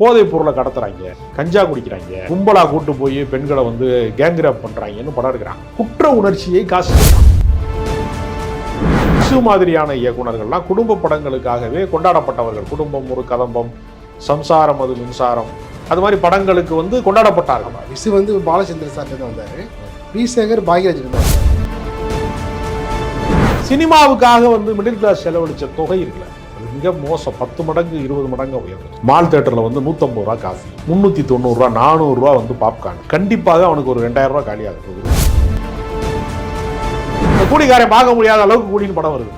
போதைப் பொருளை கடத்துறாங்க, கஞ்சா குடிக்கிறாங்க, கும்பலா கூட்டு போய் பெண்களை வந்து கேங்ரேப் பண்றாங்கன்னு படம் எடுக்கிறாங்க. குற்ற உணர்ச்சியை காசு மாதிரியான இயக்குனர்கள்லாம் குடும்ப படங்களுக்காகவே கொண்டாடப்பட்டவர்கள். குடும்பம் ஒரு கதம்பம், சம்சாரம் அது மின்சாரம், அது மாதிரி படங்களுக்கு வந்து கொண்டாடப்பட்டார்கள். விசு வந்து பாலச்சந்திர சார் தான் வந்தாரு, வி சேகர் பாக்யராஜ் தான். சினிமாவுக்காக வந்து மிடில் கிளாஸ் செலவழிச்ச தொகை இருக்குல்ல, அது மிக மோசம். 10 மடங்கு 20 மடங்கு உயர்ந்து. மால் தேட்டரில் வந்து 150 ரூபா காஃபி, 390 ரூபா 400 ரூபா வந்து பாப்கார்ன். கண்டிப்பாக அவனுக்கு ஒரு 2000 ரூபா காலியாகுது. கூலிக்காரன் பார்க்க முடியாத அளவுக்கு கூலின்னு படம் வருது.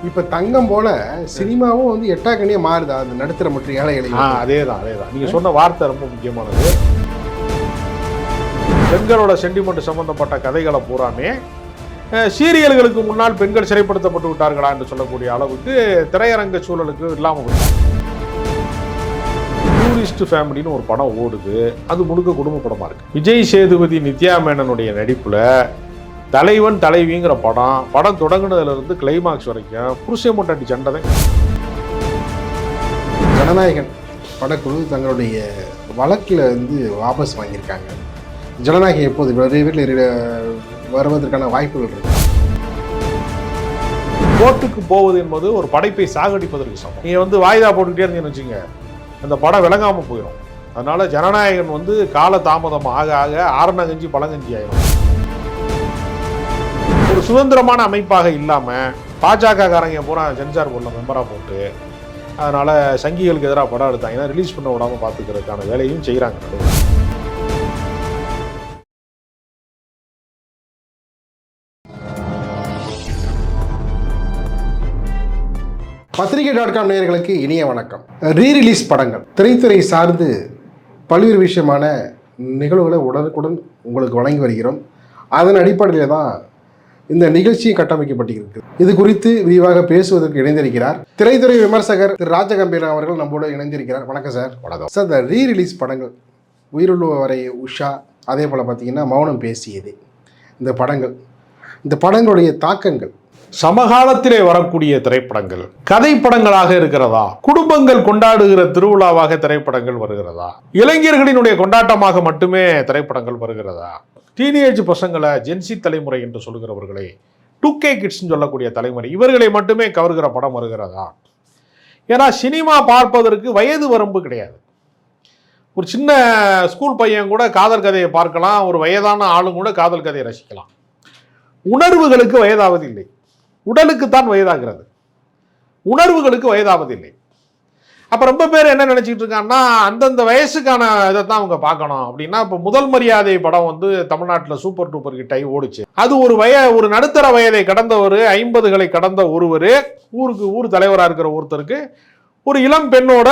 இப்ப தங்கம் போல சினிமாவும் வந்து எட்டாக்கணியே மாறுதா அந்த நடுத்தர மற்றும் ஏழைகளை? அதேதான் நீங்க சொன்ன வார்த்தை ரொம்ப முக்கியமானது. பெண்களோட சென்டிமெண்ட் சம்பந்தப்பட்ட கதைகளை பூராமே சீரியல்களுக்கு முன்னால் பெண்கள் சிறைப்படுத்தப்பட்டு விட்டார்களா என்று சொல்லக்கூடிய அளவுக்கு திரையரங்க சூழலுக்கு இல்லாமல் போயிட்டாங்க. டூரிஸ்ட் ஃபேமிலின்னு ஒரு படம் ஓடுது, அது முழுக்க குடும்ப படமா இருக்கு. விஜய் சேதுபதி நித்யா மேனனுடைய நடிப்புல தலைவன் தலைவிங்கிற படம் தொடங்குனதுல இருந்து கிளைமாக்ஸ் வரைக்கும் புருஷன் பொண்டாட்டி சண்டை தான். ஜனநாயகன் படக்குழு தங்களுடைய வழக்கில் வந்து வாபஸ் வாங்கியிருக்காங்க. ஜனநாயகம் எப்போது விரைவில் வருவதற்கான வாய்ப்புகள் இருக்கு. கோர்ட்டுக்கு போவது என்பது ஒரு படைப்பை சாகடிப்பதற்கு சமம். நீங்க வந்து வாய்தா போட்டுக்கிட்டே இருந்தீங்கன்னு வச்சுங்க, அந்த படம் விளங்காம போயிடும். அதனால ஜனநாயகன் வந்து கால தாமதம் ஆக ஆக ஆரணங்கஞ்சி பழங்கஞ்சி ஆயிடும். ஒரு சுதந்திரமான அமைப்பாக இல்லாமல் பாஜக காரங்க பூரா சென்சார் போர்டில் மெம்பராக போட்டு அதனால் சங்கிகளுக்கு எதிராக படம் எடுத்தாங்கன்னா ரிலீஸ் பண்ண விடாமல் பார்த்துக்கிறதுக்கான வேலையும் செய்கிறாங்க. பத்திரிகை.com நேயர்களுக்கு இனிய வணக்கம். ரீரிலீஸ் படங்கள் திரைத்துறை சார்ந்து பல்வேறு விஷயமான நிகழ்வுகளை உடனுக்குடன் உங்களுக்கு வழங்கி வருகிறோம். அதன் அடிப்படையில் தான் இந்த நிகழ்ச்சியும் கட்டமைக்கப்பட்டிருக்கு. இது குறித்து விரிவாக பேசுவதற்கு இணைந்திருக்கிறார் திரைத்துறை விமர்சகர் திரு ராஜகம்பீரன் அவர்கள் நம்மோடு இணைந்திருக்கிறார். வணக்கம் சார். வணக்கம் சார். இந்த ரீரிலீஸ் படங்கள் உயிருள்ளவரை உஷா, அதே போல் பார்த்தீங்கன்னா மௌனம் பேசியது, இந்த படங்களுடைய தாக்கங்கள் சமகாலத்திலே வரக்கூடிய திரைப்படங்கள் கதை படங்களாக இருக்கிறதா, குடும்பங்கள் கொண்டாடுகிற திருவிழாவாக திரைப்படங்கள் வருகிறதா, இளைஞர்களினுடைய கொண்டாட்டமாக மட்டுமே திரைப்படங்கள் வருகிறதா, டீனேஜ் பசங்களை ஜென்சி தலைமுறை என்று சொல்கிறவர்களை 2K கிட்ஸ்ன்னு சொல்லக்கூடிய தலைமுறை இவர்களை மட்டுமே கவர்கிற படம் வருகிறதா? ஏன்னா சினிமா பார்ப்பதற்கு வயது வரம்பு கிடையாது. ஒரு சின்ன ஸ்கூல் பையன் கூட காதல் கதையை பார்க்கலாம், ஒரு வயதான ஆளும் கூட காதல் கதையை ரசிக்கலாம். உணர்வுகளுக்கு வயதாவது இல்லை, உடலுக்குத்தான் வயதாகிறது, உணர்வுகளுக்கு வயதாவது இல்லை. அப்போ ரொம்ப பேர் என்ன நினச்சிக்கிட்டு இருக்காங்கன்னா அந்தந்த வயசுக்கான இதை தான் அவங்க பார்க்கணும் அப்படின்னா, இப்போ முதல் மரியாதை படம் வந்து தமிழ்நாட்டில் சூப்பர் டூப்பர் ஹிட் ஆகி ஓடிச்சு. அது ஒரு நடுத்தர வயதை கடந்தவர், 50களை கடந்த ஒருவர், ஊர் தலைவராக இருக்கிற ஒருத்தருக்கு ஒரு இளம் பெண்ணோட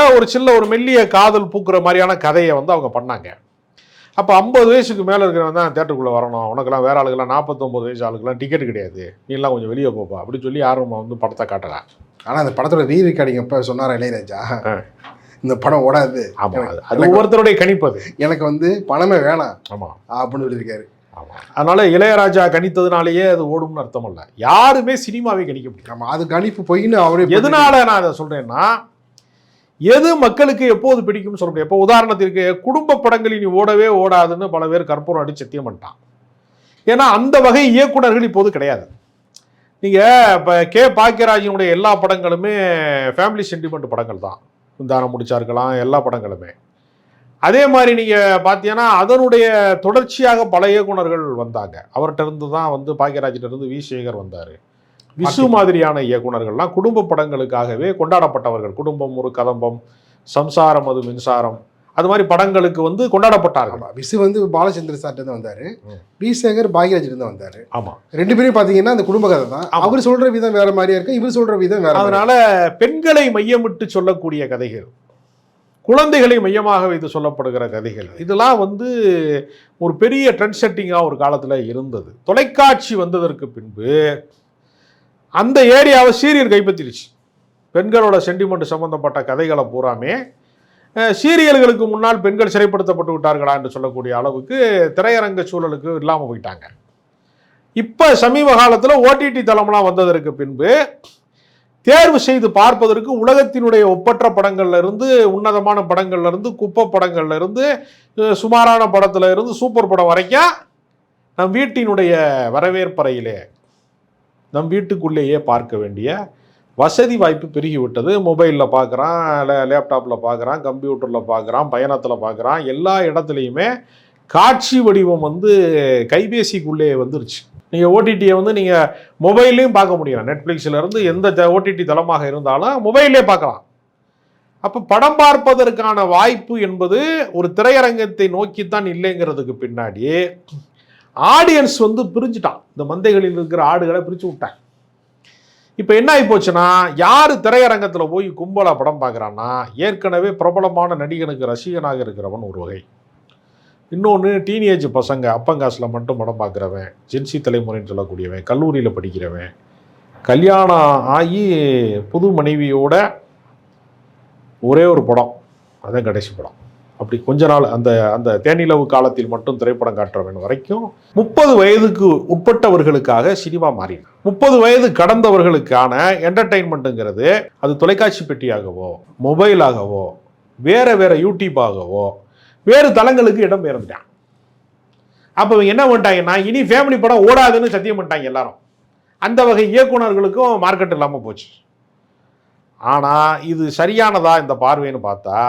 ஒரு மெல்லிய காதல் பூக்குற மாதிரியான கதையை வந்து அவங்க பண்ணாங்க. அப்போ 50 வயசுக்கு மேலே இருக்கிறவன் தான் தேட்டருக்குள்ளே வரணும், உனக்கெல்லாம் வேற ஆளுக்கெல்லாம் 49 வயசு ஆளுக்கெல்லாம் டிக்கெட் கிடையாது, நீலாம் கொஞ்சம் வெளியே போப்பா அப்படின்னு சொல்லி யாரும் வந்து படத்தை காட்டலாம். ஆனால் அந்த படத்தோட ரீரெக்கார்டிங் எப்போ சொன்னார் இளையராஜா, இந்த படம் ஓடாது. ஆமாம், அது ஒவ்வொருத்தருடைய கணிப்பது. எனக்கு வந்து பணமே வேணாம் ஆமாம் அப்படின்னு சொல்லியிருக்காரு. ஆமாம், அதனால இளையராஜா கணித்ததுனாலேயே அது ஓடும்னு அர்த்தம் இல்லை. யாருமே சினிமாவை கணிக்க முடியும். ஆமாம், அது கணிப்பு பொய்ன்னு அவரே. எதனால நான் அதை சொல்றேன்னா, எது மக்களுக்கு எப்போது பிடிக்கும்னு சொல்ல முடியும். இப்போ உதாரணத்திற்கு குடும்ப படங்கள் இனி ஓடவே ஓடாதுன்னு பல பேர் கற்பூரம் அடிச்சு சத்தியம் பண்ணிட்டான். ஏன்னா அந்த வகை இயக்குனர்கள் இப்போது கிடையாது. நீங்கள் இப்போ கே பாக்கியராஜனுடைய எல்லா படங்களுமே ஃபேமிலி சென்டிமெண்ட் படங்கள் தான். தானம் முடிச்சா இருக்கலாம், எல்லா படங்களுமே. அதே மாதிரி நீங்கள் பார்த்தீங்கன்னா அதனுடைய தொடர்ச்சியாக பல இயக்குனர்கள் வந்தாங்க. அவர்கிட்ட இருந்து தான் வந்து பாக்கியராஜிட்ட இருந்து வி சேகர் வந்தார். விசு மாதிரியான இயக்குனர்கள்லாம் குடும்ப படங்களுக்காகவே கொண்டாடப்பட்டவர்கள். குடும்பம் ஒரு கதம்பம், சம்சாரம் அது மின்சாரம், அது மாதிரி படங்களுக்கு வந்து கொண்டாடப்பட்டார்கள். விசு வந்து பாலச்சந்திர சார் தான் வந்தார், வி சேகர் பாக்யராஜ் தான் வந்தார். ஆமாம், ரெண்டு பேரும் பார்த்தீங்கன்னா அந்த குடும்ப கதை தான். அவர் சொல்கிற விதம் வேறு மாதிரியா இருக்கு, இவர் சொல்கிற விதம் வேறு. அதனால பெண்களை மையமிட்டு சொல்லக்கூடிய கதைகள், குழந்தைகளை மையமாக வைத்து சொல்லப்படுகிற கதைகள், இதெல்லாம் வந்து ஒரு பெரிய ட்ரெண்ட் செட்டிங்காக ஒரு காலத்தில் இருந்தது. தொலைக்காட்சி வந்ததற்கு பின்பு அந்த ஏரியாவை சீரியல் கைப்பற்றிடுச்சு. பெண்களோட சென்டிமெண்ட் சம்பந்தப்பட்ட கதைகளை பூராமே சீரியல்களுக்கு முன்னால் பெண்கள் சிறைப்படுத்தப்பட்டு விட்டார்களா என்று சொல்லக்கூடிய அளவுக்கு திரையரங்க சூழலுக்கு இல்லாமல் போயிட்டாங்க. இப்போ சமீப காலத்தில் ஓடிடி தளம்லாம் வந்ததற்கு பின்பு தேர்வு செய்து பார்ப்பதற்கு உலகத்தினுடைய ஒப்பற்ற படங்கள்ல இருந்து, உன்னதமான படங்கள்ல இருந்து, குப்பை படங்கள்ல இருந்து, சுமாரான படத்துல இருந்து, சூப்பர் படம் வரைக்கும் நம் வீட்டினுடைய வரவேற்பறையிலே, நம் வீட்டுக்குள்ளேயே பார்க்க வேண்டிய வசதி வாய்ப்பு பெருகிவிட்டது. மொபைலில் பார்க்குறான், லேப்டாப்பில் பார்க்குறான், கம்ப்யூட்டரில் பார்க்குறான், பயணத்தில் பார்க்குறான், எல்லா இடத்துலையுமே காட்சி வடிவம் வந்து கைபேசிக்குள்ளே வந்துருச்சு. நீங்கள் ஓடிடியை வந்து நீங்கள் மொபைல்லையும் பார்க்க முடியும். நெட்ஃப்ளிக்ஸ்லேருந்து எந்த ஓடிடி தளமாக இருந்தாலும் மொபைல்லே பார்க்கலாம். அப்போ படம் பார்ப்பதற்கான வாய்ப்பு என்பது ஒரு திரையரங்கத்தை நோக்கித்தான் இல்லைங்கிறதுக்கு பின்னாடி ஆடியன்ஸ் வந்து பிரிஞ்சுட்டான். இந்த மந்தைகளில் இருக்கிற ஆடுகளை பிரித்து விட்டான். இப்போ என்ன ஆகி போச்சுன்னா, யார் திரையரங்கத்தில் போய் கும்பலாக படம் பார்க்குறான்னா, ஏற்கனவே பிரபலமான நடிகனுக்கு ரசிகனாக இருக்கிறவன் ஒரு வகை. இன்னொன்று டீனேஜ் பசங்க, அப்பங்காசில் மட்டும் படம் பார்க்குறவன், ஜென்சி தலைமுறைன்னு சொல்லக்கூடியவன், கல்லூரியில் படிக்கிறவன், கல்யாணம் ஆகி புது மனைவியோட ஒரே ஒரு படம், அதான் கடைசி படம். அப்படி கொஞ்ச நாள் அந்த அந்த தேனிலவு காலத்தில் மட்டும் திரைப்படம் காட்டுறவன் வரைக்கும் 30 வயதுக்கு உட்பட்டவர்களுக்காக சினிமா மாறிடும். 30 வயது கடந்தவர்களுக்கான என்டர்டெயின்மெண்ட்டுங்கிறது அது தொலைக்காட்சி பெட்டியாகவோ, மொபைலாகவோ, வேற யூடியூப்பாகவோ, வேறு தளங்களுக்கு இடம் பெயர்ந்துட்டான். அப்போ இவங்க என்ன பண்ணிட்டாங்கன்னா, இனி ஃபேமிலி படம் ஓடாதுன்னு சத்தியம் பண்ணிட்டாங்க எல்லாரும். அந்த வகை இயக்குனர்களுக்கும் மார்க்கெட் இல்லாமல் போச்சு. ஆனால் இது சரியானதா இந்த பார்வைன்னு பார்த்தா,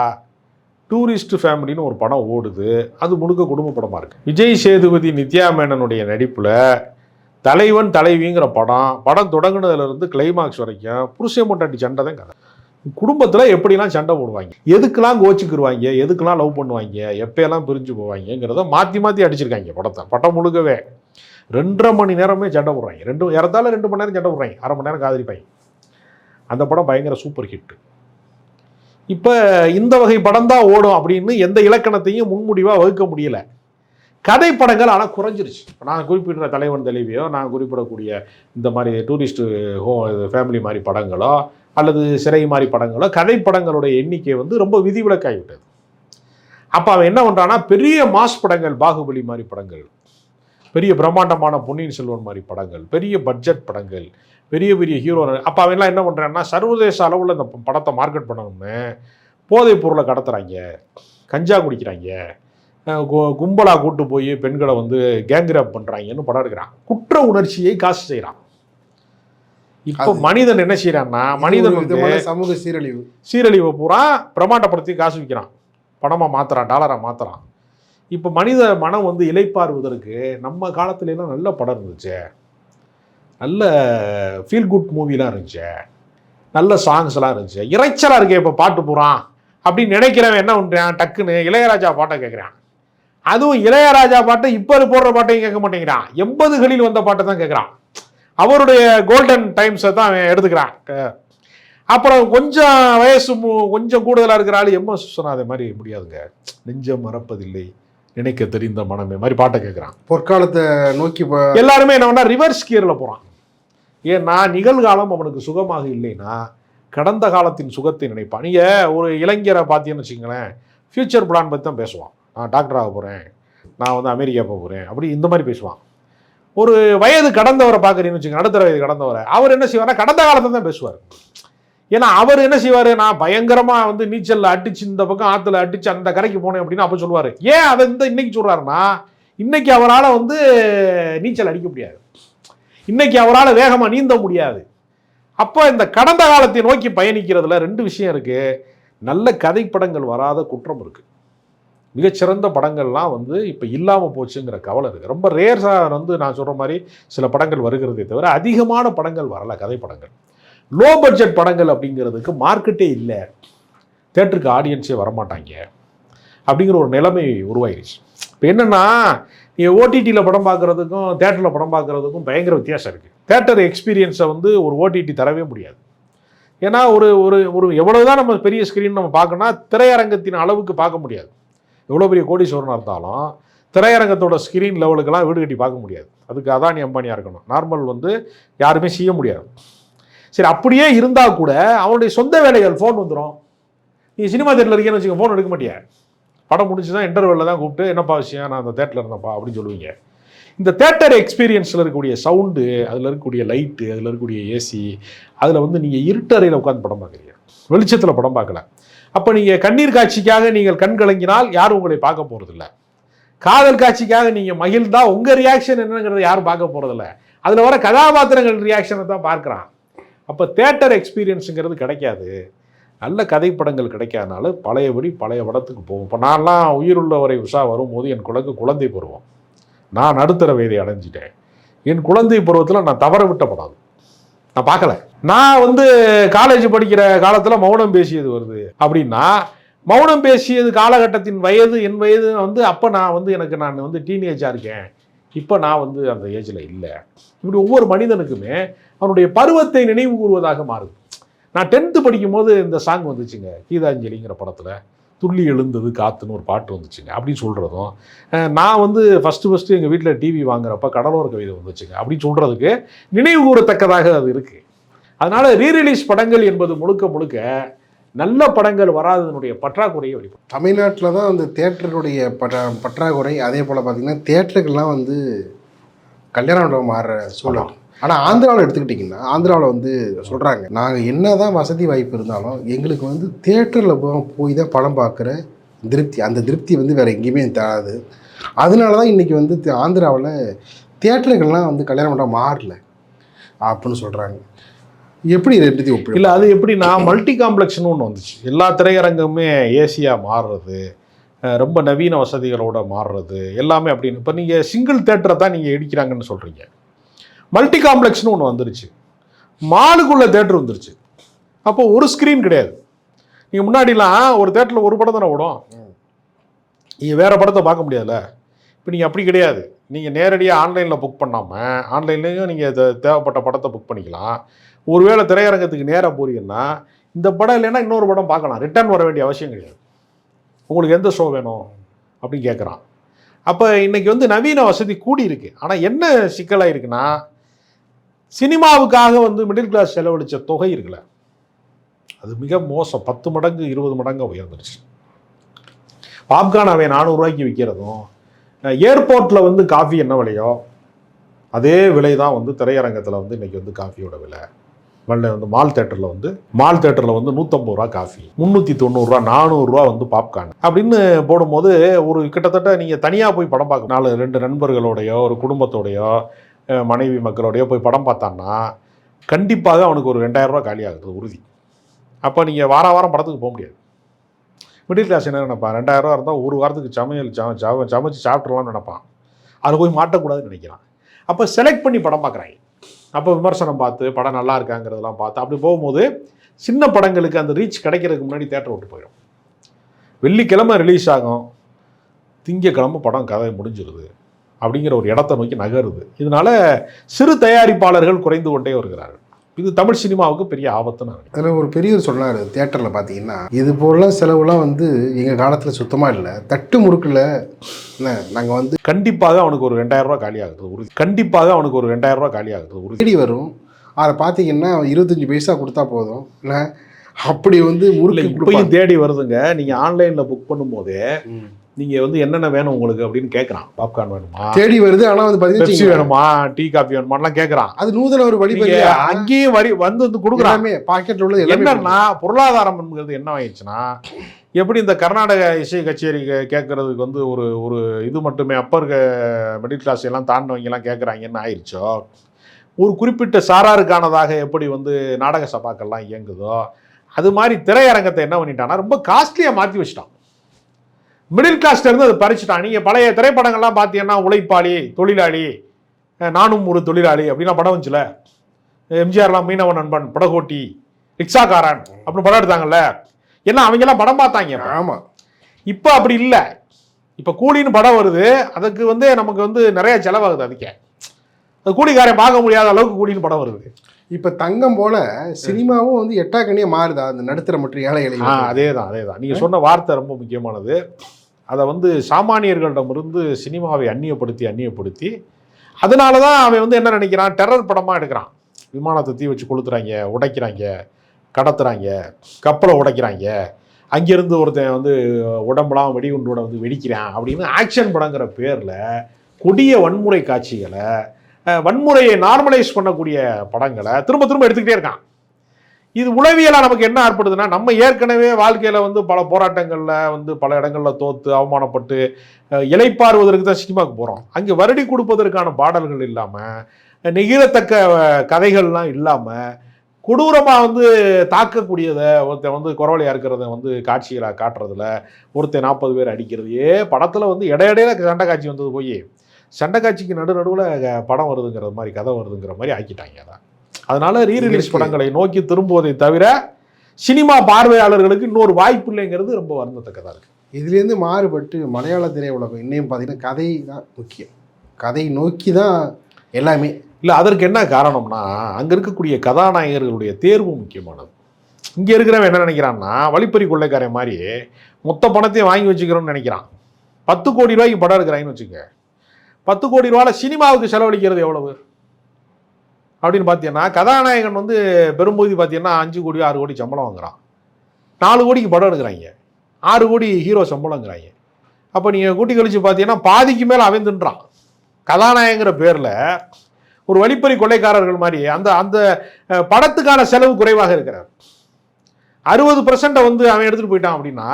டூரிஸ்ட் ஃபேமிலின்னு ஒரு படம் ஓடுது, அது முழுக்க குடும்ப படமாக இருக்குது. விஜய் சேதுபதி, நித்யா மேனனுடைய நடிப்பில் தலைவன் தலைவிங்கிற படம் தொடங்குனதுலேருந்து கிளைமாக்ஸ் வரைக்கும் புருஷன் பொண்டாட்டி சண்டை தான் கதை. குடும்பத்தில் எப்படிலாம் சண்டை போடுவாங்க, எதுக்கெல்லாம் கோச்சிக்கிடுவாங்க, எதுக்கெல்லாம் லவ் பண்ணுவாங்க, எப்போயெல்லாம் பிரிஞ்சு போவாங்கிறத மாற்றி அடிச்சிருக்காங்க படம் முழுக்கவே. 2.5 மணி நேரமே சண்டை போடுறாங்க. ஏறத்தாழ 2 மணி நேரம் சண்டை போடுறாங்க, 1/2 மணி நேரம் காதலிப்பாங்க. அந்த படம் பயங்கர சூப்பர் ஹிட். இப்போ இந்த வகை படம் தான் ஓடும் அப்படின்னு எந்த இலக்கணத்தையும் முன்முடிவாக வகுக்க முடியல. கதை படங்கள் ஆனால் குறைஞ்சிருச்சு. நான் குறிப்பிடுற தலைவன் தலைவியோ, நான் குறிப்பிடக்கூடிய இந்த மாதிரி டூரிஸ்ட்டு ஃபேமிலி மாதிரி படங்களோ அல்லது சிறை மாதிரி படங்களோ, கதை படங்களுடைய எண்ணிக்கை வந்து ரொம்ப விதிவிலக்காகிவிட்டது. அப்போ அவன் என்ன பண்ணுறான்னா, பெரிய மாஸ் படங்கள், பாகுபலி மாதிரி படங்கள், பெரிய பிரம்மாண்டமான பொன்னியின் செல்வன் மாதிரி படங்கள், பெரிய பட்ஜெட் படங்கள், பெரிய ஹீரோ. அப்போ அவன்லாம் என்ன பண்ணுறான்னா, சர்வதேச அளவில் இந்த படத்தை மார்க்கெட் பண்ணணும்னு போதைப் பொருளை கடத்துறாங்க, கஞ்சா குடிக்கிறாங்க, கும்பலாக கூட்டு போய் பெண்களை வந்து கேங்ரேப் பண்ணுறாங்கன்னு படம் எடுக்கிறான். குற்ற உணர்ச்சியை காசு செய்கிறான். இப்போ மனிதன் என்ன செய்யறான்னா, மனிதன் வந்து சமூக சீரழிவை பூரா பிரமாண்டப்படுத்தி காசு விற்கிறான், பணமாக மாற்றுறான், டாலராக மாற்றுறான். இப்போ மனித மனம் வந்து இளைப்பாறுவதற்கு நம்ம காலத்துலலாம் நல்ல படம் இருந்துச்சு, நல்ல ஃபீல் குட் மூவிலாம் இருந்துச்சு, நல்ல சாங்ஸ்லாம் இருந்துச்சு. இறைச்சலாக இருக்கே இப்போ பாட்டு போகிறான் அப்படின்னு நினைக்கிறவன் என்ன பண்ணுறான், டக்குன்னு இளையராஜா பாட்டை கேட்குறான். அதுவும் இளையராஜா பாட்டை இப்போ போடுற பாட்டையும் கேட்க மாட்டேங்கிறான், 80களில் வந்த பாட்டை தான் கேட்குறான். அவருடைய கோல்டன் டைம்ஸை தான் அவன் எடுத்துக்கிறான். அப்புறம் கொஞ்சம் வயசு கொஞ்சம் கூடுதலாக இருக்கிற ஆள் எம்.எஸ். விஸ்வநாதன் மாதிரி முடியாதுங்க, நெஞ்சம் மறப்பதில்லை நினைக்க தெரிந்த மனமே மாதிரி பாட்டை கேட்குறான். பொற்காலத்தை நோக்கி எல்லாருமே என்ன பண்ணா ரிவர்ஸ் கியரில் போகிறான். ஏன்னா நிகழ்காலம் அவனுக்கு சுகமாக இல்லைன்னா கடந்த காலத்தின் சுகத்தை நினைப்பான். நீங்கள் ஒரு இளைஞரை பார்த்தீங்கன்னு வச்சுங்களேன், ஃப்யூச்சர் பிளான் பற்றி தான் பேசுவான். நான் டாக்டர் ஆக போகிறேன், நான் வந்து அமெரிக்கா போக போகிறேன், அப்படி இந்த மாதிரி பேசுவான். ஒரு வயது கடந்தவரை பார்க்குறீங்கன்னு வச்சுக்கோங்க, நடுத்தர வயது கடந்தவரை, அவர் என்ன செய்வார்னா கடந்த காலத்தை தான் பேசுவார். ஏன்னா அவர் என்ன செய்வார், நான் பயங்கரமாக வந்து நீச்சலில் அடிச்சு இந்த பக்கம் ஆற்றுல அடிச்சு அந்த கரைக்கு போனேன் அப்படின்னு அப்போ சொல்லுவார். ஏன் அதை இன்னைக்கு சொல்கிறாருன்னா, இன்னைக்கு அவரால் வந்து நீச்சல் அடிக்க முடியாது, இன்னைக்கு அவரால் வேகமாக நீந்த முடியாது. அப்போ இந்த கடந்த காலத்தை நோக்கி பயணிக்கிறதுல 2 விஷயம் இருக்குது. நல்ல கதைப்படங்கள் வராத குற்றம் இருக்குது. மிகச்சிறந்த படங்கள்லாம் வந்து இப்போ இல்லாமல் போச்சுங்கிற கவலை இருக்குது. ரொம்ப ரேர்ஸாக வந்து நான் சொல்கிற மாதிரி சில படங்கள் வருகிறதே தவிர அதிகமான படங்கள் வரலை. கதை படங்கள், லோ பட்ஜெட் படங்கள் அப்படிங்கிறதுக்கு மார்க்கெட்டே இல்லை, தேட்டருக்கு ஆடியன்ஸே வரமாட்டாங்க அப்படிங்கிற ஒரு நிலைமை உருவாயிருச்சு. இப்போ என்னென்னா, நீங்கள் ஓடிடியில் படம் பார்க்குறதுக்கும் தேட்டரில் படம் பார்க்குறதுக்கும் பயங்கர வித்தியாசம் இருக்குது. தேட்டர் எக்ஸ்பீரியன்ஸை வந்து ஒரு ஓடிடி தரவே முடியாது. ஏன்னா ஒரு ஒரு எவ்வளோ தான் நம்ம பெரிய ஸ்க்ரீன் நம்ம பார்க்கணும்னா திரையரங்கத்தின் அளவுக்கு பார்க்க முடியாது. எவ்வளோ பெரிய கோடீஸ்வரனாக இருந்தாலும் திரையரங்கத்தோட ஸ்க்ரீன் லெவலுக்கெல்லாம் வீடு கட்டி பார்க்க முடியாது. அதுக்கு அதானி அம்பானியாக இருக்கணும், நார்மல் வந்து யாருமே செய்ய முடியாது. சரி, அப்படியே இருந்தால் கூட அவனுடைய சொந்த வேலைகள், ஃபோன் வந்துடும். நீ சினிமா தேட்டரில் இருக்கேன்னு வச்சுக்கோங்க, ஃபோன் எடுக்க மாட்டியா, படம் முடிச்சு தான் இன்டர்வெல்ல தான் கூப்பிட்டு என்னப்பா விஷயம், நான் அந்த தேட்டரில் இருந்தேன்ப்பா அப்படின்னு சொல்லுவீங்க. இந்த தேட்டர் எக்ஸ்பீரியன்ஸில் இருக்கக்கூடிய சவுண்டு, அதில் இருக்கக்கூடிய லைட்டு, அதில் இருக்கக்கூடிய ஏசி, அதில் வந்து நீங்கள் இருட்டறையில் உட்காந்து படம் பார்க்குறீங்க, வெளிச்சத்தில் படம் பார்க்கல. அப்போ நீங்கள் கண்ணீர் காட்சிக்காக நீங்கள் கண் கலங்கினால் யாரும் உங்களை பார்க்க போகிறதில்ல. காதல் காட்சிக்காக நீங்கள் மகிழ்ந்தா உங்கள் ரியாக்ஷன் என்னங்கிறத யாரும் பார்க்க போகிறதில்ல. அதில் வர கதாபாத்திரங்கள் ரியாக்ஷனை தான் பார்க்குறான். அப்போ தேட்டர் எக்ஸ்பீரியன்ஸுங்கிறது கிடைக்காது. நல்ல கதைப்படங்கள் கிடைக்காதனால பழையபடி பழைய படத்துக்கு போவோம். இப்போ நான்லாம் உயிருள்ளவரை உஷா வரும்போது என் குழந்தை பருவம், நான் நடுத்தர வயதை அடைஞ்சிட்டேன். என் குழந்தை பருவத்தில் நான் தவற விட்ட படம் நான் பார்க்கல. நான் வந்து காலேஜ் படிக்கிற காலத்தில் மௌனம் பேசியது வருது அப்படின்னா, மௌனம் பேசியது காலகட்டத்தின் வயது என் வயது வந்து அப்போ நான் வந்து டீனேஜாக இருக்கேன். இப்போ நான் வந்து அந்த ஏஜில் இல்லை. இப்படி ஒவ்வொரு மனிதனுக்குமே அவனுடைய பருவத்தை நினைவு கூறுவதாக மாறுது. நான் 10th படிக்கும் போது இந்த சாங் வந்துச்சுங்க, கீதாஞ்சலிங்கிற படத்தில் துள்ளி எழுந்தது காத்துன்னு ஒரு பாட்டு வந்துச்சுங்க அப்படின்னு சொல்கிறதும், நான் வந்து ஃபஸ்ட்டு எங்கள் வீட்டில் டிவி வாங்குறப்ப கடலோர கவிதை வந்துச்சுங்க அப்படின்னு சொல்கிறதுக்கு நினைவு கூறத்தக்கதாக அது இருக்குது. அதனால் ரீரிலீஸ் படங்கள் என்பது முழுக்க நல்ல படங்கள் வராதனுடைய பற்றாக்குறையை வெளிப்படும். தமிழ்நாட்டில் தான் அந்த தேட்டருடைய பற்றாக்குறை. அதே போல் பார்த்திங்கன்னா தேட்டருக்கெல்லாம் வந்து கல்யாண மண்டபம் மாறுற சூழல். ஆனால் ஆந்திராவில் எடுத்துக்கிட்டிங்கன்னா, ஆந்திராவில் வந்து சொல்கிறாங்க, நாங்கள் என்ன தான் வசதி வாய்ப்பு இருந்தாலும் எங்களுக்கு வந்து தேட்டரில் போய் தான் படம் பார்க்குற திருப்தி, அந்த திருப்தி வந்து வேறு எங்கேயுமே தராது. அதனால தான் இன்றைக்கி வந்து ஆந்திராவில் தேட்டருக்கெல்லாம் வந்து கல்யாண மண்டபம் மாறல அப்படின்னு சொல்கிறாங்க. எப்படி ரெண்டுத்தையும் ஒப்பிடு? இல்லை, அது எப்படின்னா மல்டி காம்ப்ளெக்ஸ்னு ஒன்று வந்துச்சு. எல்லா திரையரங்குமே ஏசியாக மாறுறது, ரொம்ப நவீன வசதிகளோடு மாறுறது எல்லாமே அப்படின்னு. இப்போ நீங்கள் சிங்கிள் தேட்டரை தான் நீங்கள் இடிக்கிறாங்கன்னு சொல்கிறீங்க. மல்டி காம்ப்ளெக்ஸ்னு ஒன்று வந்துருச்சு, மாலுக்குள்ளே தேட்டர் வந்துருச்சு. அப்போ ஒரு ஸ்க்ரீன் கிடையாது. நீங்கள் முன்னாடிலாம் ஒரு தேட்டரில் ஒரு படம் தானே ஓடும், நீங்கள் வேறு படத்தை பார்க்க முடியாதுல்ல. இப்போ நீங்கள் அப்படி கிடையாது. நீங்கள் நேரடியாக ஆன்லைனில் புக் பண்ணாமல் ஆன்லைன்லேயும் நீங்கள் தேவைப்பட்ட படத்தை புக் பண்ணிக்கலாம். ஒருவேளை திரையரங்கத்துக்கு நேராக போறீங்கன்னா இந்த படம் இல்லைன்னா இன்னொரு படம் பார்க்கலாம், ரிட்டர்ன் வர வேண்டிய அவசியம் கிடையாது. உங்களுக்கு எந்த ஷோ வேணும் அப்படின்னு கேட்குறான். அப்போ இன்றைக்கி வந்து நவீன வசதி கூடி இருக்குது. ஆனால் என்ன சிக்கலாக இருக்குன்னா, சினிமாவுக்காக வந்து மிடில் கிளாஸ் செலவழித்த தொகை இருக்குல்ல, அது மிக மோசம். 10 மடங்கு 20 மடங்கு உயர்ந்துருச்சு. பாப்கார்ன் அவன் 400 ரூபாய்க்கு விற்கிறதும், ஏர்போர்ட்டில் வந்து காஃபி என்ன விலையோ அதே விலை தான் வந்து திரையரங்கத்தில் வந்து இன்றைக்கி வந்து காஃபியோட விலை. வந்து மால் தேட்டரில் வந்து 150 ரூபா காஃபி, 390 ரூபா 400 ரூபா வந்து பாப்கார்ன் அப்படின்னு போடும்போது, ஒரு கிட்டத்தட்ட நீங்கள் தனியாக போய் படம் பார்க்க 2 நண்பர்களோடையோ ஒரு குடும்பத்தோடையோ மனைவி மக்களோடையோ போய் படம் பார்த்தான்னா கண்டிப்பாக அவனுக்கு ஒரு 2000 ரூபா காலி ஆகுது உறுதி. அப்போ நீங்கள் வாரம் படத்துக்கு போக முடியாது. மிடில் கிளாஸ் என்ன நினைப்பான், 2000 ரூபா இருந்தால் ஒரு வாரத்துக்கு சமைச்சு சாப்பிட்றலாம்னு நினைப்பான். அதில் போய் மாட்டக்கூடாதுன்னு நினைக்கிறான். அப்போ செலக்ட் பண்ணி படம் பார்க்குறாங்க. அப்போ விமர்சனம் பார்த்து படம் நல்லா இருக்காங்கிறதெல்லாம் பார்த்து அப்படி போகும்போது சின்ன படங்களுக்கு அந்த ரீச் கிடைக்கிறதுக்கு முன்னாடி தேட்டரை விட்டு போயிடும். வெள்ளிக்கிழமை ரிலீஸ் ஆகும், திங்கக்கிழமை படம் கதை முடிஞ்சிருது அப்படிங்கிற ஒரு இடத்தை நோக்கி நகருது. இதனால சிறு தயாரிப்பாளர்கள் குறைந்து கொண்டே வருகிறார்கள். இது தமிழ் சினிமாவுக்கு பெரிய ஆபத்துன்னு. அதில் ஒரு பெரியவர் சொன்னார், தேட்டரில் பார்த்தீங்கன்னா இது போல செலவுலாம் வந்து எங்கள் காலத்தில் சுத்தமாக இல்லை, தட்டு முறுக்கில் நாங்கள் வந்து கண்டிப்பாக அவனுக்கு ஒரு 2000 ரூபா காலி ஆகுது உறுதி. கண்டிப்பாக அவனுக்கு ஒரு 2000 ரூபா காலி ஆகுது உறுதி. தேடி வரும். அதை பார்த்தீங்கன்னா 25 பைசா கொடுத்தா போதும். இல்லை அப்படி வந்து முறுக்கு இப்பயும் தேடி வருதுங்க. நீங்கள் ஆன்லைனில் புக் பண்ணும்போதே நீங்கள் வந்து என்னென்ன வேணும் உங்களுக்கு அப்படின்னு கேட்குறான். பாப்கார்ன் வேணுமா தேடி வருது. ஆனால் வந்து பெப்சி வேணுமா, டீ காஃபி வேணுமாலாம் கேட்குறான். அது நூதன ஒரு வழி. அங்கேயும் வந்து கொடுக்குறாங்க. பாக்கெட்டில் உள்ளது என்னன்னா பொருளாதாரம் என்கிறது என்ன ஆயிடுச்சுன்னா, எப்படி இந்த கர்நாடக இசை கச்சேரி கேட்கறதுக்கு வந்து ஒரு இது மட்டுமே அப்பர் மிடில் கிளாஸ் எல்லாம் தாண்டவங்கெல்லாம் கேட்குறாங்கன்னு ஆயிடுச்சோ, ஒரு குறிப்பிட்ட சாராருக்கானதாக எப்படி வந்து நாடக சபாக்கள்லாம் இயங்குதோ அது மாதிரி திரையரங்கத்தை என்ன பண்ணிட்டான்னா ரொம்ப காஸ்ட்லியாக மாற்றி வச்சிட்டான். மிடில் கிளாஸ்ல இருந்து அதை பறிச்சுட்டான். நீங்கள் பழைய திரைப்படங்கள்லாம் பார்த்தீங்கன்னா உழைப்பாளி, தொழிலாளி, நானும் ஒரு தொழிலாளி அப்படின்னா படம் வந்துச்சுல. எம்ஜிஆர்லாம் மீனவ நண்பன், படகோட்டி, ரிக்ஷாக்காரன் அப்படின்னு படம் எடுத்தாங்கல்ல. ஏன்னா அவங்கெல்லாம் படம் பார்த்தாங்க. ஆமாம். இப்போ அப்படி இல்லை. இப்போ கூலின்னு படம் வருது, அதுக்கு வந்து நமக்கு வந்து நிறைய செலவாகுது. அதுக்கே அது கூலிக்காரன் பார்க்க முடியாத அளவுக்கு கூலின்னு படம் வருது. இப்போ தங்கம் போல சினிமாவும் வந்து எட்டாக்கணியாக மாறுதா அந்த நடுத்தர மற்றும் ஏழைகளை? அதே தான் நீங்கள் சொன்ன வார்த்தை ரொம்ப முக்கியமானது. அதை வந்து சாமானியர்களிடமிருந்து சினிமாவை அந்நியப்படுத்தி அதனால தான் அவன் வந்து என்ன நினைக்கிறான், டெரர் படமாக எடுக்கிறான். விமானத்தை தீ வச்சு கொளுத்துறாங்க, உடைக்கிறாங்க, கடத்துறாங்க, கப்பலை உடைக்கிறாங்க, அங்கேருந்து ஒருத்தன் வந்து உடம்புலாம் வெடிகுண்டோட வந்து வெடிக்கிறான் அப்படின்னு ஆக்ஷன் படங்கிற பேரில் கொடிய வன்முறை காட்சிகளை, வன்முறையை நார்மலைஸ் பண்ணக்கூடிய படங்களை திரும்ப திரும்ப எடுத்துக்கிட்டே இருக்கான். இது உளவியலா நமக்கு என்ன ஏற்படுதுன்னா, நம்ம ஏற்கனவே வாழ்க்கையில வந்து பல போராட்டங்கள்ல வந்து பல இடங்கள்ல தோத்து அவமானப்பட்டு இளைப்பாறுவதற்கு தான் சினிமாவுக்கு போறோம். அங்கே வருடி கொடுப்பதற்கான பாடல்கள் இல்லாம, நெகிழத்தக்க கதைகள்லாம் இல்லாம, கொடூரமா வந்து தாக்கக்கூடியதை ஒருத்தன் வந்து குறவலையா இருக்கிறத வந்து காட்சிகளை காட்டுறதுல, ஒருத்தன் 40 பேர் அடிக்கிறது, படத்துல வந்து இடையிடையில சண்டை காட்சி வந்தது போய் சண்டை காட்சிக்கு நடுவில் படம் வருதுங்கிற மாதிரி, கதை வருதுங்கிற மாதிரி ஆக்கிட்டாங்க. அதான் அதனால ரீரிலீஸ் படங்களை நோக்கி திரும்புவதை தவிர சினிமா பார்வையாளர்களுக்கு இன்னொரு வாய்ப்பு இல்லைங்கிறது ரொம்ப வருந்தத்தக்கதாக இருக்கு. இதுலேருந்து மாறுபட்டு மலையாள திரையுலகம் இன்னும் பார்த்தீங்கன்னா கதை தான் முக்கியம், கதை நோக்கி தான் எல்லாமே. இல்லை, அதற்கு என்ன காரணம்னா அங்கே இருக்கக்கூடிய கதாநாயகர்களுடைய தேர்வு முக்கியமானது. இங்கே இருக்கிறவன் என்ன நினைக்கிறான்னா, வழிப்பறி கொள்ளைக்காரன் மாதிரி மொத்த பணத்தையும் வாங்கி வச்சுக்கிறோன்னு நினைக்கிறான். 10 கோடி ரூபாய்க்கு படம் எடுக்கிறாங்கன்னு வச்சுக்க, 10 கோடி ரூபாயில் சினிமாவுக்கு செலவழிக்கிறது எவ்வளவு அப்படின்னு பார்த்தீங்கன்னா, கதாநாயகன் வந்து பெரும்பகுதி பார்த்தீங்கன்னா 5 கோடி 6 கோடி சம்பளம் வாங்குறான். 4 கோடிக்கு படம் எடுக்கிறாங்க, 6 கோடி ஹீரோ சம்பளங்கிறாங்க. அப்போ நீங்கள் கூட்டி கழிச்சு பார்த்தீங்கன்னா பாதிக்கு மேலே அவன் தின்றான். கதாநாயகங்கிற பேரில் ஒரு வழிப்பறி கொள்ளைக்காரர்கள் மாதிரி அந்த அந்த படத்துக்கான செலவு குறைவாக இருக்கிறார். 60% வந்து அவன் எடுத்துகிட்டு போயிட்டான் அப்படின்னா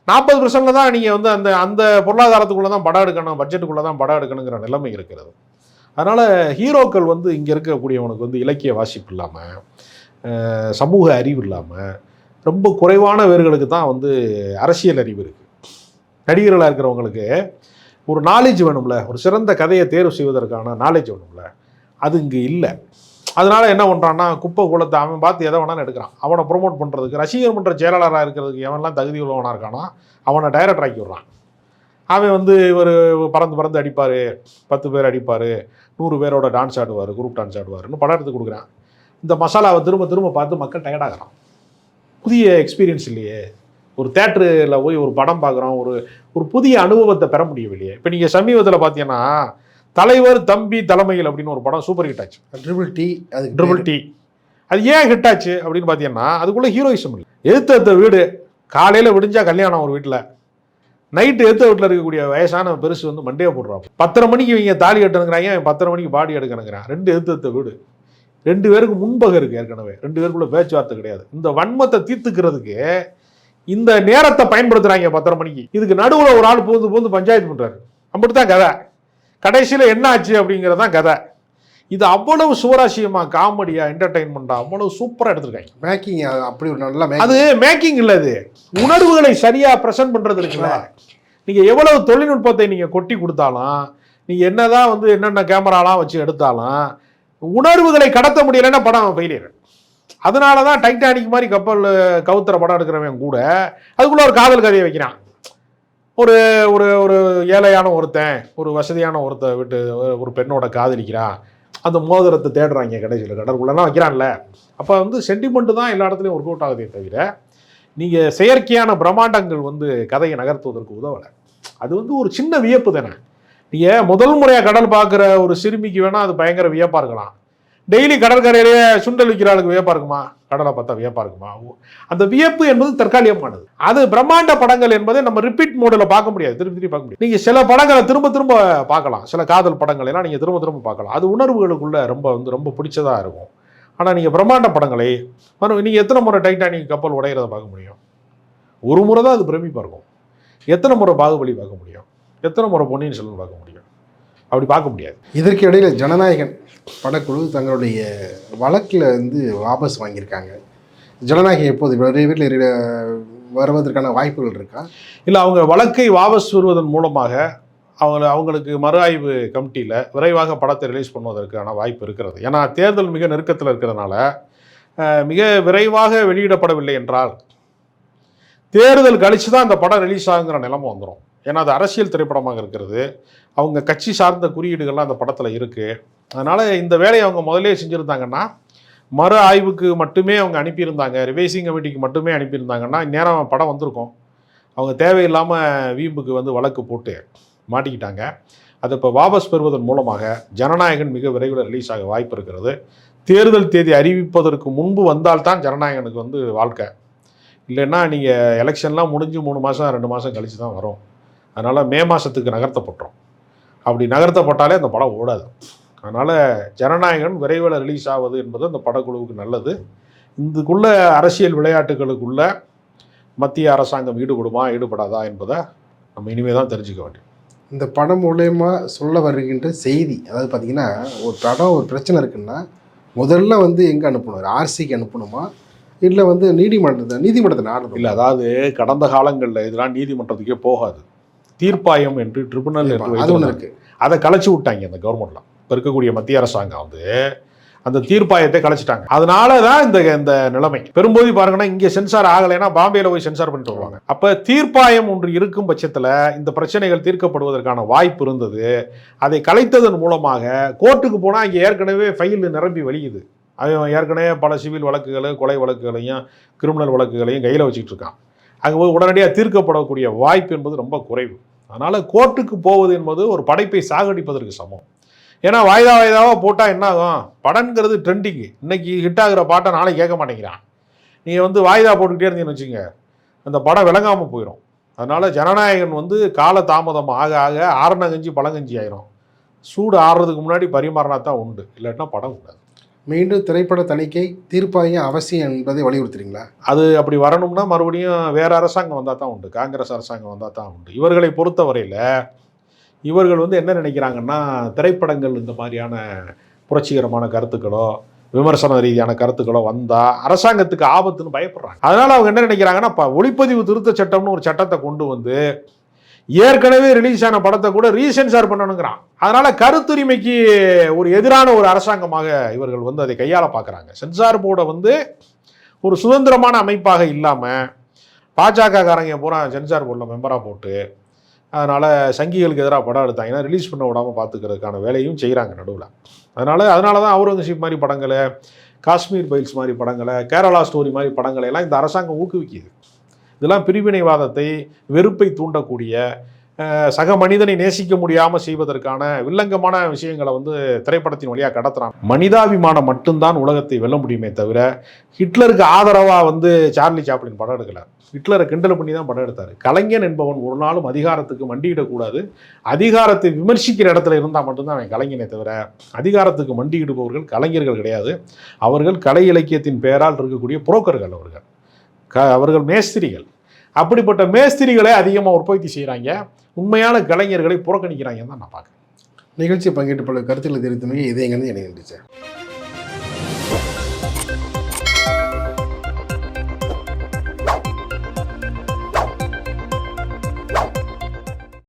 40% தான் நீங்கள் வந்து அந்த அந்த பொருளாதாரத்துக்குள்ளே தான் படம் எடுக்கணும், பட்ஜெட்டுக்குள்ளே தான் படம் எடுக்கணுங்கிற நிலைமை இருக்கிறது. அதனால் ஹீரோக்கள் வந்து இங்கே இருக்கக்கூடியவனுக்கு வந்து இலக்கிய வாசிப்பு இல்லாமல், சமூக அறிவு இல்லாமல், ரொம்ப குறைவான பேர்களுக்கு தான் வந்து அரசியல் அறிவு இருக்குது. நடிகர்களாக இருக்கிறவங்களுக்கு ஒரு நாலேஜ் வேணும்ல, ஒரு சிறந்த கதையை தேர்வு செய்வதற்கான நாலேஜ் வேணும்ல, அது இங்கே இல்லை. அதனால் என்ன பண்ணுறான்னா, குப்பை குளத்தை அவன் பார்த்து எதை வேணாலும் எடுக்கிறான். அவனை ப்ரொமோட் பண்ணுறதுக்கு, ரசிகர் மன்ற செயலாளராக இருக்கிறதுக்கு எவன்லாம் தகுதி உள்ளவனாக இருக்கானோ அவனை டைரக்டர் ஆக்கி விட்றான். அவன் வந்து ஒரு பறந்து பறந்து அடிப்பார், 10 பேர் அடிப்பார், 100 பேரோட டான்ஸ் ஆடுவார், குரூப் டான்ஸ் ஆடுவார்னு படம் எடுத்து கொடுக்குறான். இந்த மசாலாவை திரும்ப திரும்ப பார்த்து மக்கள் டயர்டாகிறான். புதிய எக்ஸ்பீரியன்ஸ் இல்லையே. ஒரு தேட்டரில் போய் ஒரு படம் பார்க்குறோம், ஒரு புதிய அனுபவத்தை பெற முடியவில்லையே. இப்போ நீங்கள் சமீபத்தில் பார்த்தீங்கன்னா தலைவர் தம்பி தலைமையில் அப்படின்னு ஒரு படம் சூப்பர் ஹிட் ஆச்சு. ட்ரிபிள் டி அது ஏன் ஹிட் ஆச்சு அப்படின்னு பார்த்தீங்கன்னா, அதுக்குள்ளே ஹீரோயிசம் இல்லை. எதிர்த்த வீடு காலையில் விடிஞ்சா கல்யாணம் ஒரு வீட்டில், நைட்டு எடுத்த வீட்டில் இருக்கக்கூடிய வயசான பெருசு வந்து மண்டையை போடுறான். 10:30 மணிக்கு இவங்க தாலி கட்டணுங்கிறாங்க, 10:30 மணிக்கு பாடி எடுக்கணுங்கிறான். 2 எடுத்த வீடு, 2 பேருக்கு முன்பகம் இருக்குது. ஏற்கனவே 2 பேருக்குள்ள பேச்சுவார்த்தை கிடையாது. இந்த வன்மத்தை தீர்த்துக்கிறதுக்கு இந்த நேரத்தை பயன்படுத்துகிறாங்க 10:30 மணிக்கு. இதுக்கு நடுவில் ஒரு ஆள் பூந்து பஞ்சாயத்து பண்ணுறாரு. அப்படித்தான் கதை. கடைசியில் என்ன ஆச்சு அப்படிங்கிறதான் கதை. இது அவ்வளவு சுவராசியமாக, காமெடியாக, என்டர்டைன்மெண்ட்டாக அவ்வளவு சூப்பராக எடுத்துருக்காங்க. மேக்கிங் அப்படி ஒரு நல்ல அது மேக்கிங் இல்லை, அது உணர்வுகளை சரியாக ப்ரெசென்ட் பண்ணுறது இருக்குல்ல. நீங்கள் எவ்வளவு தொழில்நுட்பத்தை நீங்கள் கொட்டி கொடுத்தாலும், நீங்கள் என்னதான் வந்து என்னென்ன கேமராலாம் வச்சு எடுத்தாலும் உணர்வுகளை கடத்த முடியலைன்னா படம் ஃபெயிலியர். அதனால தான் டைட்டானிக் மாதிரி கப்பல் கவுத்துற படம் எடுக்கிறவன் கூட அதுக்குள்ளே ஒரு காதல் கதையை வைக்கிறான். ஒரு ஒரு ஒரு ஏழையான ஒருத்தன் ஒரு வசதியான ஒருத்தன் விட்டு ஒரு பெண்ணோட காதலிக்கிறான், அந்த மோதிரத்தை தேடுறாங்க கடைசியில் கடற்குள்ளெல்லாம் வைக்கிறான்ல. அப்போ வந்து சென்டிமெண்ட்டு தான் எல்லா இடத்துலையும் ஒர்க் அவுட் ஆகுதே தவிர நீங்கள் செயற்கையான பிரம்மாண்டங்கள் வந்து கதையை நகர்த்துவதற்கு உதவலை. அது வந்து ஒரு சின்ன வியப்பு தானே. நீங்கள் முதல் முறையாக கடல் பார்க்குற ஒரு சிறுமிக்கு வேணால் அது பயங்கர வியப்பாக இருக்கலாம். டெய்லி கடற்கரையிலேயே சுண்டல் விற்கிறாளுக்கு வியப்பாக இருக்குமா? கடலை பார்த்தா வியப்பாக இருக்குமா? அந்த வியப்பு என்பது தற்காலிகமானது. அது பிரம்மாண்ட படங்கள் என்பதை நம்ம ரிப்பீட் மோடில் பார்க்க முடியாது, திருப்பி பார்க்க முடியாது. நீங்கள் சில படங்களை திரும்ப திரும்ப பார்க்கலாம், சில காதல் படங்கள் எல்லாம் நீங்கள் திரும்ப திரும்ப பார்க்கலாம். அது உணர்வுகளுக்குள்ள ரொம்ப பிடிச்சதாக இருக்கும். ஆனால் நீங்கள் பிரம்மாண்ட படங்களை நீங்கள் எத்தனை முறை டைட்டானிக் கப்பல் உடையிறத பார்க்க முடியும்? ஒரு முறை தான் அது பிரமிப்பாக இருக்கும். எத்தனை முறை பாகுபலி பார்க்க முடியும்? எத்தனை முறை பொன்னியின் செல்வன் பார்க்க முடியும்? அப்படி பார்க்க முடியாது. இதற்கு இடையில ஜனநாயகன் படக்குழு தங்களுடைய வழக்கில் வந்து வாபஸ் வாங்கியிருக்காங்க. ஜனநாயகம் எப்போது விரைவில் வருவதற்கான வாய்ப்புகள் இருக்கா? இல்லை, அவங்க வழக்கை வாபஸ் வருவதன் மூலமாக அவங்களுக்கு மறு ஆய்வு கமிட்டியில் விரைவாக படத்தை ரிலீஸ் பண்ணுவதற்கான வாய்ப்பு இருக்கிறது. ஏன்னா தேர்தல் மிக நெருக்கத்தில் இருக்கிறதுனால மிக விரைவாக வெளியிடப்படவில்லை என்றால் தேர்தல் கழித்து தான் அந்த படம் ரிலீஸ் ஆகுங்கிற நிலைமை வந்துடும். ஏன்னா அது அரசியல் திரைப்படமாக இருக்கிறது. அவங்க கட்சி சார்ந்த குறியீடுகள்லாம் அந்த படத்தில் இருக்குது. அதனால் இந்த வேலையை அவங்க முதலே செஞ்சுருந்தாங்கன்னா, மறு ஆய்வுக்கு மட்டுமே அவங்க அனுப்பியிருந்தாங்க, ரிவைசிங் கமிட்டிக்கு மட்டுமே அனுப்பியிருந்தாங்கன்னா இந்நேரம் படம் வந்திருக்கும். அவங்க தேவையில்லாமல் வீம்புக்கு வந்து வழக்கு போட்டு மாட்டிக்கிட்டாங்க. அதை இப்போ வாபஸ் பெறுவதன் மூலமாக ஜனநாயகன் மிக விரைவில் ரிலீஸ் ஆக வாய்ப்பு இருக்கிறது. தேர்தல் தேதி அறிவிப்பதற்கு முன்பு வந்தால்தான் ஜனநாயகனுக்கு வந்து வாழ்க்கை. இல்லைன்னா நீங்கள் எலெக்ஷன்லாம் முடிஞ்சு 3 மாதம் 2 மாதம் கழித்து தான் வரும். அதனால் மே மாதத்துக்கு நகர்த்தப்பட்டோம். அப்படி நகர்த்தப்பட்டாலே அந்த படம் ஓடாது. அதனால் ஜனநாயகன் விரைவில் ரிலீஸ் ஆகுது என்பது அந்த படக்குழுவுக்கு நல்லது. இதுக்குள்ள அரசியல் விளையாட்டுகளுக்குள்ள மத்திய அரசாங்கம் ஈடுபடுமா ஈடுபடாதா என்பதை நம்ம இனிமே தான் தெரிஞ்சுக்க வேண்டும். இந்த படம் மூலயமா சொல்ல வருகின்ற செய்தி, அதாவது பார்த்தீங்கன்னா ஒரு படம் ஒரு பிரச்சனை இருக்குன்னா முதல்ல வந்து எங்கே அனுப்பணும், ஆர்சிக்கு அனுப்பணுமா இல்லை வந்து நீதிமன்றத்தை நாடணும்? இல்லை, அதாவது கடந்த காலங்களில் இதெல்லாம் நீதிமன்றத்துக்கே போகாது. தீர்ப்பாயம் என்று ட்ரிபுனல் என்று அது ஒன்று இருக்குது. அதை கலைச்சி விட்டாங்க அந்த கவர்மெண்ட்லாம். இப்போ இருக்கக்கூடிய மத்திய அரசாங்கம் வந்து அந்த தீர்ப்பாயத்தை கலைச்சிட்டாங்க. அதனால தான் இந்த நிலைமை. பெரும்போது பாருங்கன்னா இங்கே சென்சார் ஆகலைன்னா பாம்பேல போய் சென்சார் பண்ணிட்டு வருவாங்க. அப்போ தீர்ப்பாயம் ஒன்று இருக்கும் பட்சத்தில் இந்த பிரச்சனைகள் தீர்க்கப்படுவதற்கான வாய்ப்பு இருந்தது. அதை கலைத்ததன் மூலமாக கோர்ட்டுக்கு போனால் இங்கே ஏற்கனவே ஃபைல் நிரம்பி வலியுது. அவன் ஏற்கனவே பல சிவில் வழக்குகள், கொலை வழக்குகளையும் கிரிமினல் வழக்குகளையும் கையில் வச்சுக்கிட்டு இருக்கான். அங்கே போய் உடனடியாக தீர்க்கப்படக்கூடிய வாய்ப்பு என்பது ரொம்ப குறைவு. அதனால் கோர்ட்டுக்கு போவது என்பது ஒரு படைப்பை சாகடிப்பதற்கு சமம். ஏன்னா வாய்தாவாக போட்டால் என்ன ஆகும், படங்கிறது ட்ரெண்டிங்கு. இன்னைக்கு ஹிட் ஆகிற பாட்டை நாளைக்கு கேட்க மாட்டேங்கிறான். நீங்கள் வந்து வாய்தா போட்டுக்கிட்டே இருந்தீங்கன்னு வச்சுங்க, அந்த படம் விளங்காமல் போயிடும். அதனால் ஜனநாயகன் வந்து கால தாமதம் ஆக ஆக ஆரணங்கஞ்சி பழங்கஞ்சி ஆயிரும். சூடு ஆறுறதுக்கு முன்னாடி பரிமாறினா தான் உண்டு, இல்லாட்டினா படம் கூடாது. மீண்டும் திரைப்பட தணிக்கை தீர்ப்பாயம் அவசியம் என்பதை வலியுறுத்துறீங்களா? அது அப்படி வரணும்னா மறுபடியும் வேறு அரசாங்கம் வந்தால் தான் உண்டு, காங்கிரஸ் அரசாங்கம் வந்தால் தான் உண்டு. இவர்களை பொறுத்தவரையில் இவர்கள் வந்து என்ன நினைக்கிறாங்கன்னா, திரைப்படங்கள் இந்த மாதிரியான புரட்சிகரமான கருத்துக்களோ விமர்சன ரீதியான கருத்துக்களோ வந்தால் அரசாங்கத்துக்கு ஆபத்துன்னு பயப்படுறாங்க. அதனால் அவங்க என்ன நினைக்கிறாங்கன்னா, ஒளிப்பதிவு திருத்த சட்டம்னு ஒரு சட்டத்தை கொண்டு வந்து ஏற்கனவே ரிலீஸ் ஆன படத்தை கூட ரீசென்சார் பண்ணணுங்கிறான். அதனால் கருத்துரிமைக்கு ஒரு எதிரான ஒரு அரசாங்கமாக இவர்கள் வந்து அதை கையாள பார்க்குறாங்க. சென்சார் போர்டை வந்து ஒரு சுதந்திரமான அமைப்பாக இல்லாமல் பாஜக காரங்க பூரா சென்சார் போர்டில் மெம்பராக போட்டு அதனால் சங்கிகளுக்கு எதிராக படம் எடுத்தாங்கன்னா ரிலீஸ் பண்ண விடாமல் பார்த்துக்கிறதுக்கான வேலையும் செய்கிறாங்க நடுவில். அதனால தான் அவுரங்கசீப் மாதிரி படங்களை, காஷ்மீர் ஃபைல்ஸ் மாதிரி படங்களை, கேரளா ஸ்டோரி மாதிரி படங்களை எல்லாம் இந்த அரசாங்கம் ஊக்குவிக்குது. இதெல்லாம் பிரிவினைவாதத்தை, வெறுப்பை தூண்டக்கூடிய, சக மனிதனை நேசிக்க முடியாமல் செய்வதற்கான வில்லங்கமான விஷயங்களை வந்து திரைப்படத்தின் வழியாக கடத்துறான். மனிதாபிமானம் மட்டும்தான் உலகத்தை வெல்ல முடியுமே தவிர ஹிட்லருக்கு ஆதரவாக வந்து சார்லி சாப்ளின் படம் எடுக்கலை. ஹிட்லரை கிண்டல் பண்ணி தான் படம் எடுத்தார். கலைஞன் என்பவன் ஒரு நாளும் அதிகாரத்துக்கு மண்டியிடக்கூடாது. அதிகாரத்தை விமர்சிக்கிற இடத்துல இருந்தால் மட்டும்தான் அவன் கலைஞனே தவிர அதிகாரத்துக்கு மண்டியிடுபவர்கள் கலைஞர்கள் கிடையாது. அவர்கள் கலை இலக்கியத்தின் பெயரால் இருக்கக்கூடிய புரோக்கர்கள். அவர்கள் மேஸ்திரிகள். அப்படிப்பட்ட மேஸ்திரிகளை அதிகமாக உற்பத்தி செய்கிறாங்க. உண்மையான கலைஞர்களை புறக்கணிக்கிறாங்கன்னு தான் நான் பார்க்குறேன். நிகழ்ச்சி பங்கேற்று பல கருத்துக்களை தெரிவித்தமைக்கு இதே எங்கே எனக்கு இருந்துச்சு.